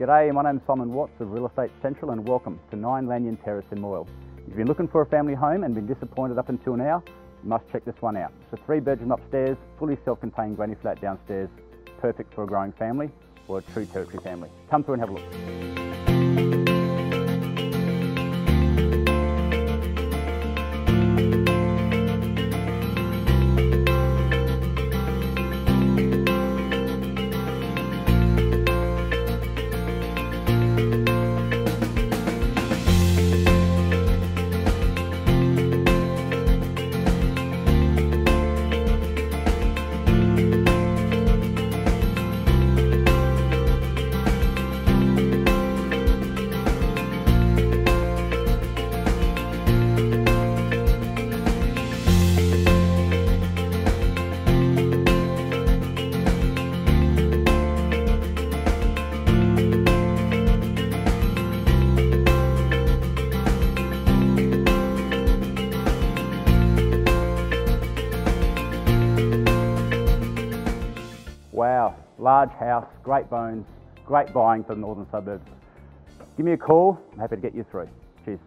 G'day, my name's Simon Watts of Real Estate Central and welcome to 9 Lanyon Terrace in Moyle. If you've been looking for a family home and been disappointed up until now, you must check this one out. It's a 3-bedroom upstairs, fully self-contained granny flat downstairs, perfect for a growing family or a true territory family. Come through and have a look. Wow, large house, great bones, great buying for the northern suburbs. Give me a call, I'm happy to get you through. Cheers.